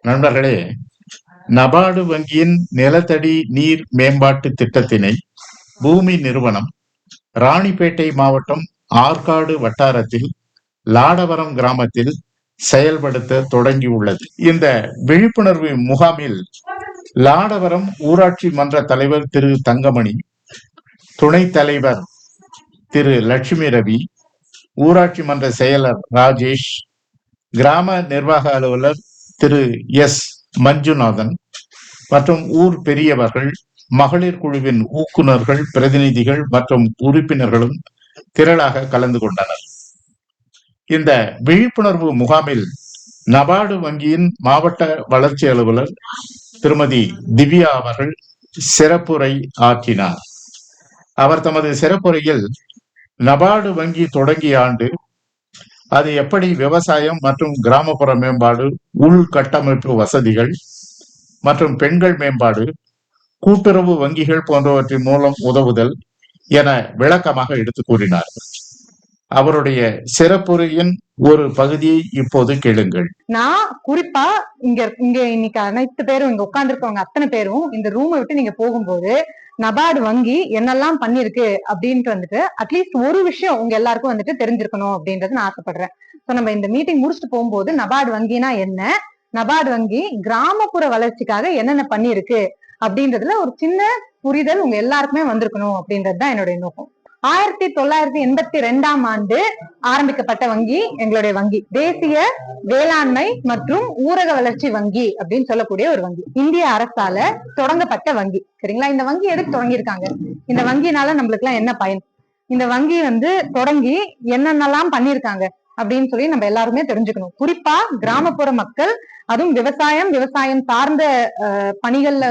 நண்பர்களே, நபார்டு வங்கியின் நிலத்தடி நீர் மேம்பாட்டு திட்டத்தினை பூமி நிறுவனம் ராணிப்பேட்டை மாவட்டம் ஆற்காடு வட்டாரத்தில் லாடவரம் கிராமத்தில் செயல்படுத்த தொடங்கியுள்ளது. இந்த விழிப்புணர்வு முகாமில் லாடவரம் ஊராட்சி மன்ற தலைவர் திரு தங்கமணி, துணைத் தலைவர் திரு லட்சுமி ரவி, ஊராட்சி மன்ற செயலர் ராஜேஷ், கிராம நிர்வாக அலுவலர் திரு எஸ் மஞ்சுநாதன் மற்றும் ஊர் பெரியவர்கள், மகளிர் குழுவின் ஊக்குநர்கள், பிரதிநிதிகள் மற்றும் உறுப்பினர்களும் திரளாக கலந்து கொண்டனர். இந்த விழிப்புணர்வு முகாமில் நபார்டு வங்கியின் மாவட்ட வளர்ச்சி அலுவலர் திருமதி திவ்யா அவர்கள் சிறப்புரை ஆற்றினார். அவர் தமது சிறப்புரையில் நபார்டு வங்கி தொடங்கிய ஆண்டு, அது எப்படி விவசாயம் மற்றும் கிராமப்புற மேம்பாடு, உள்கட்டமைப்பு வசதிகள் மற்றும் பெண்கள் மேம்பாடு, கூட்டுறவு வங்கிகள் போன்றவற்றின் மூலம் உதவுதல் என விளக்கமாக எடுத்து கூறினார். அவருடைய சிறப்புரையின் ஒரு பகுதியை இப்போது கேளுங்கள். நான் குறிப்பா இங்க இன்னைக்கு அனைத்து பேரும் இங்க உட்கார்ந்துருக்கவங்க அத்தனை பேரும் இந்த ரூமை விட்டு நீங்க போகும்போது நபார்டு வங்கி என்னெல்லாம் பண்ணிருக்கு அப்படின்ட்டு வந்துட்டு அட்லீஸ்ட் ஒரு விஷயம் உங்க எல்லாருக்கும் வந்துட்டு தெரிஞ்சிருக்கணும் அப்படின்றது நான் ஆசைப்படுறேன். சோ நம்ம இந்த மீட்டிங் முடிச்சுட்டு போகும்போது நபார்டு வங்கினா என்ன, நபார்டு வங்கி கிராமப்புற வளர்ச்சிக்காக என்னென்ன பண்ணிருக்கு அப்படின்றதுல ஒரு சின்ன புரிதல் உங்க எல்லாருக்குமே வந்திருக்கணும் அப்படின்றதுதான் என்னுடைய நோக்கம். 1982ஆம் ஆண்டு ஆரம்பிக்கப்பட்ட வங்கி எங்களுடைய வங்கி. தேசிய வேளாண்மை மற்றும் ஊரக வளர்ச்சி வங்கி அப்படின்னு சொல்லக்கூடிய ஒரு வங்கி, இந்திய அரசால தொடங்கப்பட்ட வங்கி. சரிங்களா? இந்த வங்கி எதுக்கு தொடங்கியிருக்காங்க, இந்த வங்கினால நம்மளுக்கு எல்லாம் என்ன பயன், இந்த வங்கி தொடங்கி என்னென்னலாம் பண்ணிருக்காங்க அப்படின்னு சொல்லி நம்ம எல்லாருமே தெரிஞ்சுக்கணும். குறிப்பா கிராமப்புற மக்கள், அதுவும் விவசாயம் சார்ந்த பணிகள்ல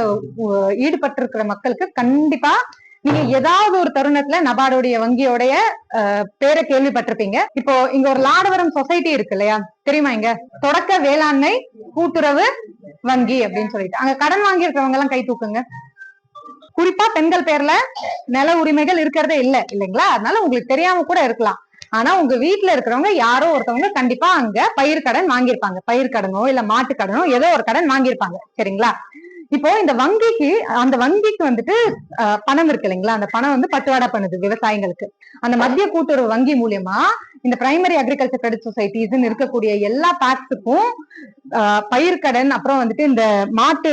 ஈடுபட்டிருக்கிற மக்களுக்கு கண்டிப்பா நீங்க ஏதாவது ஒரு தருணத்துல நபார்டுடைய வங்கியோடைய பேரை கேள்விப்பட்டிருப்பீங்க. இப்போ இங்க ஒரு லாடவரம் சொசைட்டி இருக்கு இல்லையா, தெரியுமா? இங்க தொடக்க வேளாண்மை கூட்டுறவு வங்கி அப்படின்னு சொல்லிட்டு அங்க கடன் வாங்கி இருக்கிறவங்க எல்லாம் கை தூக்குங்க. குறிப்பா பெண்கள் பேர்ல நில உரிமைகள் இருக்கிறதே இல்லைங்களா? அதனால உங்களுக்கு தெரியாம கூட இருக்கலாம். ஆனா உங்க வீட்டுல இருக்கிறவங்க யாரோ ஒருத்தவங்க கண்டிப்பா அங்க பயிர் கடன் வாங்கியிருப்பாங்க. பயிர் கடனோ இல்ல மாட்டு கடனோ ஏதோ ஒரு கடன் வாங்கியிருப்பாங்க. சரிங்களா? இப்போ இந்த வங்கிக்கு, அந்த வங்கிக்கு பணம் இருக்கு இல்லைங்களா, அந்த பணம் பட்டுவாடா பண்ணுது விவசாயிகளுக்கு. அந்த மத்திய கூட்டுறவு வங்கி மூலியமா இந்த பிரைமரி அக்ரிகல்ச்சர் கிரெடிட் சொசைட்டிஸ் இருக்கக்கூடிய எல்லா பேக்ஸுக்கும் பயிர்க்கடன், அப்புறம் இந்த மாட்டு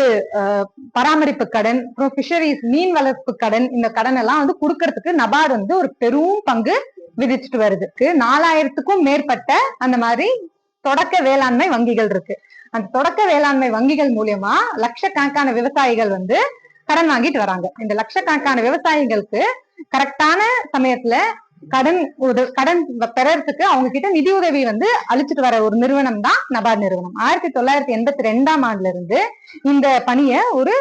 பராமரிப்பு கடன், அப்புறம் பிஷரிஸ் மீன் வளர்ப்பு கடன், இந்த கடன் எல்லாம் கொடுக்கறதுக்கு நபார்டு ஒரு பெரும் பங்கு விதிச்சுட்டு வருது. 4000க்கும் மேற்பட்ட அந்த மாதிரி தொடக்க வேளாண்மை வங்கிகள் இருக்கு. அந்த தொடக்க வேளாண்மை வங்கிகள் மூலியமா லட்சக்கணக்கான விவசாயிகள் கடன் வாங்கிட்டு வராங்க. இந்த லட்சக்கணக்கான விவசாயிகளுக்கு கரெக்டான சமயத்துல கடன் பெறறதுக்கு அவங்க கிட்ட நிதி உதவி அளிச்சுட்டு வர ஒரு நிறுவனம் தான் நபார்டு நிறுவனம். 1982ஆம் ஆண்டுல இருந்து இந்த பணிய ஒரு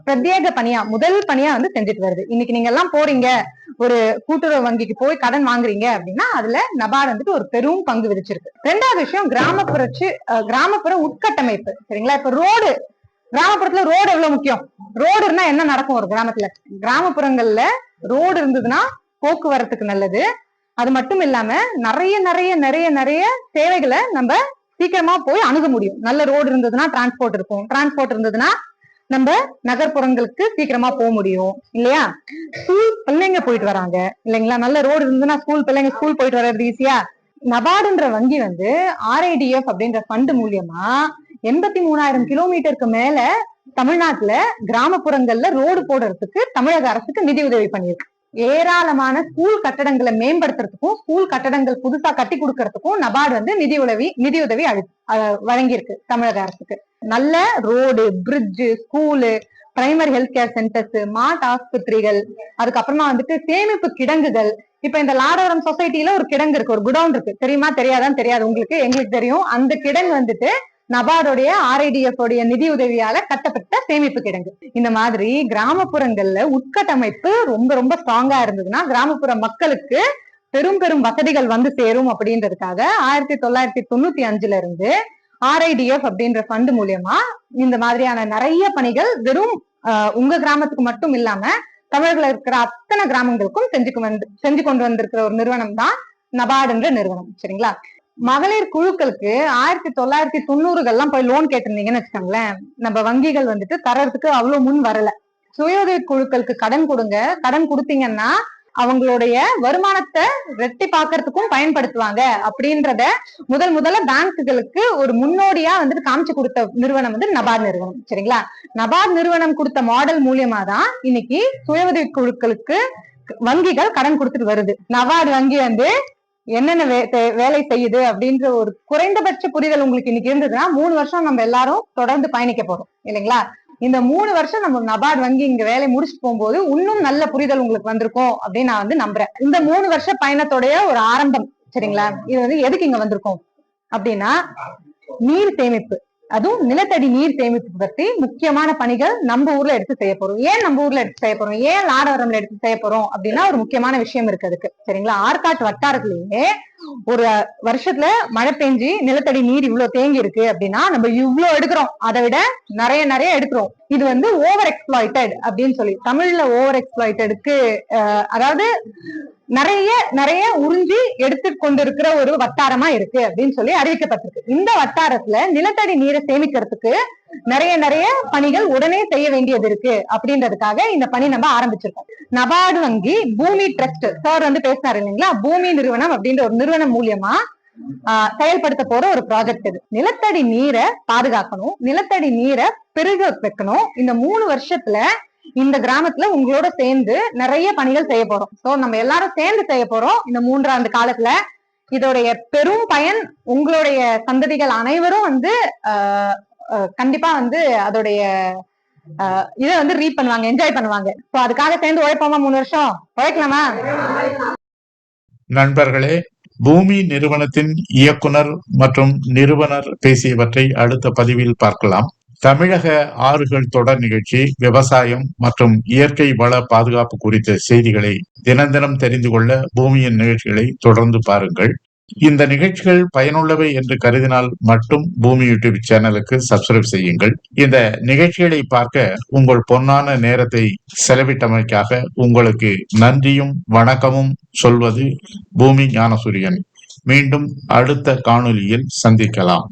பிரத்யேக பணியா, முதல் பணியா செஞ்சுட்டு வருது. இன்னைக்கு நீங்க எல்லாம் போறீங்க, ஒரு கூட்டுறவு வங்கிக்கு போய் கடன் வாங்குறீங்க அப்படின்னா அதுல நபார்டு ஒரு பெரும் பங்கு விதிச்சிருக்கு. ரெண்டாவது விஷயம், கிராமப்புற உட்கட்டமைப்பு. சரிங்களா? இப்ப கிராமப்புறத்துல ரோடு எவ்வளவு முக்கியம். ரோடு இருந்தா என்ன நடக்கும் ஒரு கிராமத்துல? கிராமப்புறங்கள்ல ரோடு இருந்ததுன்னா போக்குவரத்துக்கு நல்லது. அது மட்டும் இல்லாம நிறைய நிறைய நிறைய நிறைய சேவைகளை நம்ம சீக்கிரமா போய் அணுக முடியும். நல்ல ரோடு இருந்ததுன்னா டிரான்ஸ்போர்ட் இருக்கும், டிரான்ஸ்போர்ட் இருந்ததுன்னா நம்ம நகர்ப்புறங்களுக்கு சீக்கிரமா போக முடியும் இல்லையா? ஸ்கூல் பிள்ளைங்க போயிட்டு வராங்க இல்லைங்களா? நல்ல ரோடு இருந்ததுன்னா பிள்ளைங்க ஸ்கூல் போயிட்டு வர்றது ஈஸியா. நபார்டுன்ற வங்கி RIDF அப்படின்ற ஃபண்ட் மூலியமா 83,000 கிலோமீட்டருக்கு மேல தமிழ்நாட்டுல கிராமப்புறங்கள்ல ரோடு போடுறதுக்கு தமிழக அரசுக்கு நிதி உதவி பண்ணிருக்கு. ஏராளமான ஸ்கூல் கட்டடங்களை மேம்படுத்துறதுக்கும், ஸ்கூல் கட்டடங்கள் புதுசா கட்டி கொடுக்கறதுக்கும் நபார்டு நிதி உதவி வழங்கியிருக்கு தமிழக அரசுக்கு. நல்ல road, bridge, school, primary health care centres, மாட்டு ஆஸ்பத்திரிகள், அதுக்கப்புறமா சேமிப்பு கிடங்குகள். இப்ப இந்த லாடவரம் சொசைட்டில ஒரு கிடங்கு இருக்கு, ஒரு குடவுன் இருக்கு. தெரியுமா தெரியாதான்னு தெரியாது உங்களுக்கு, எங்களுக்கு தெரியும். அந்த கிடங்கு நபார்டுடைய RIDF உடைய நிதி உதவியால கட்டப்பட்ட சேமிப்பு கிடங்கு. இந்த மாதிரி கிராமப்புறங்கள்ல உட்கட்டமைப்பு ரொம்ப ரொம்ப ஸ்ட்ராங்கா இருந்ததுன்னா கிராமப்புற மக்களுக்கு பெரும் பெரும் வசதிகள் சேரும் அப்படின்றதுக்காக 1995ல இருந்து RIDF அப்படின்ற ஃபண்ட் மூலியமா இந்த மாதிரியான நிறைய பணிகள் வெறும் உங்க கிராமத்துக்கு மட்டும் இல்லாம தமிழகத்துல இருக்கிற அத்தனை கிராமங்களுக்கும் செஞ்சு கொண்டு வந்திருக்கிற ஒரு நிறுவனம் தான் நபார்டுன்ற நிறுவனம். சரிங்களா? மகளிர் குழுக்களுக்கு 1990 போய் லோன் கேட்டிருந்தீங்கன்னு வச்சுக்கோங்களேன், நம்ம வங்கிகள் வந்துட்டு தரத்துக்கு அவ்வளவு முன் வரல. சுய உதவி குழுக்களுக்கு கடன் கொடுங்க, கடன் கொடுத்தீங்கன்னா அவங்களுடைய வருமானத்தை ரெட்டிப்பாக்குறதுக்கும் பயன்படுத்துவாங்க அப்படின்றத முதல்ல பேங்குகளுக்கு ஒரு முன்னோடியா வந்துட்டு காமிச்சு கொடுத்த நிறுவனம் வந்து நபார்டு நிறுவனம். சரிங்களா? நபார்டு நிறுவனம் கொடுத்த மாடல் மூலியமா தான் இன்னைக்கு சுய உதவி குழுக்களுக்கு வங்கிகள் கடன் கொடுத்துட்டு வருது. நபார்டு வங்கி வந்து என்னென்ன வேலை செய்யுது அப்படின்ற ஒரு குறைந்தபட்ச புரிதல் உங்களுக்கு இன்னைக்கு இருந்ததுன்னா 3 வருஷம் நம்ம எல்லாரும் தொடர்ந்து பயணிக்க போறோம் இல்லைங்களா? இந்த 3 வருஷம் நம்ம நபார்டு வங்கி இங்க வேலை முடிச்சுட்டு போகும்போது இன்னும் நல்ல புரிதல் உங்களுக்கு வந்திருக்கும் அப்படின்னு நான் வந்து நம்புறேன். இந்த 3 வருஷ பயணத்தோடைய ஒரு ஆரம்பம். சரிங்களா? இது வந்து எதுக்கு இங்க வந்திருக்கோம் அப்படின்னா, நீர் சேமிப்பு, அதுவும் நிலத்தடி நீர் சேமிப்பு பத்தி முக்கியமான பணிகள் நம்ம ஊர்ல எடுத்து செய்ய போறோம். ஏன் நம்ம ஊர்ல எடுத்து செய்ய போறோம், ஏன் லாடவரம்ல எடுத்து செய்ய போறோம் அப்படின்னா ஒரு முக்கியமான விஷயம் இருக்கு அதுக்கு. சரிங்களா? ஆற்காட்டு வட்டாரத்திலேயே ஒரு வருஷத்துல மழை பெஞ்சு நிலத்தடி நீர் இவ்வளவு தேங்கி இருக்கு அப்படின்னா நம்ம இவ்வளவு எடுக்கிறோம், அதை விட நிறைய எடுக்கிறோம். இது வந்து ஓவர் எக்ஸ்பிளாய்டட் அப்படின்னு சொல்லி தமிழ்ல ஓவர் எக்ஸ்பிளாய்டடுக்கு அதாவது நிறைய உறிஞ்சி எடுத்து கொண்டிருக்கிற ஒரு வட்டாரமா இருக்கு அப்படின்னு சொல்லி அறிவிக்கப்பட்டிருக்கு. இந்த வட்டாரத்துல நிலத்தடி நீரை சேமிக்கிறதுக்கு நிறைய பணிகள் உடனே செய்ய வேண்டியது இருக்கு அப்படின்றதுக்காக இந்த பணி நம்ம ஆரம்பிச்சிருக்கோம். நபார்டு வங்கி பூமி ட்ரஸ்ட் சார் வந்து பேசினாரு இல்லைங்களா, பூமி நிறுவனம் அப்படின்ற ஒரு நிறுவனம் மூலியமா செயல்படுத்த போற ஒரு ப்ராஜெக்ட் இது. நிலத்தடி நீரை பாதுகாக்கணும், நிலத்தடி நீரை பெருக வைக்கணும். இந்த 3 வருஷத்துல இந்த கிராமத்துல உங்களோட சேர்ந்து நிறைய பணிகள் செய்ய போறோம். சோ நம்ம எல்லாரும் சேர்ந்து செய்ய போறோம் இந்த 3 ஆண்டு காலத்துல. இதோடைய பெரும் பயன் உங்களுடைய சந்ததிகள் அனைவரும் வந்து கண்டிப்பா வந்து அதோடைய இதை வந்து ரீட் பண்ணுவாங்க, என்ஜாய் பண்ணுவாங்க. சோ அதுக்காக சேர்ந்து உழைப்போமா? 3 வருஷம் உழைக்கலாமா? நண்பர்களே, பூமி நிறுவனத்தின் இயக்குனர் மற்றும் நிறுவனர் பேசியவற்றை அடுத்த பதிவில் பார்க்கலாம். தமிழக ஆறுகள் தொடர் நிகழ்ச்சி விவசாயம் மற்றும் இயற்கை வள பாதுகாப்பு குறித்த செய்திகளை தினம் தெரிந்து கொள்ள பூமியின் நிகழ்ச்சிகளை தொடர்ந்து பாருங்கள். இந்த நிகழ்ச்சிகள் பயனுள்ளவை என்று கருதினால் மட்டும் பூமி யூடியூப் சேனலுக்கு சப்ஸ்கிரைப் செய்யுங்கள். இந்த நிகழ்ச்சிகளை பார்க்க உங்கள் பொன்னான நேரத்தை செலவிட்டமைக்காக உங்களுக்கு நன்றியும் வணக்கமும் சொல்வது பூமி ஞானசூரியன். மீண்டும் அடுத்த காணொளியில் சந்திக்கலாம்.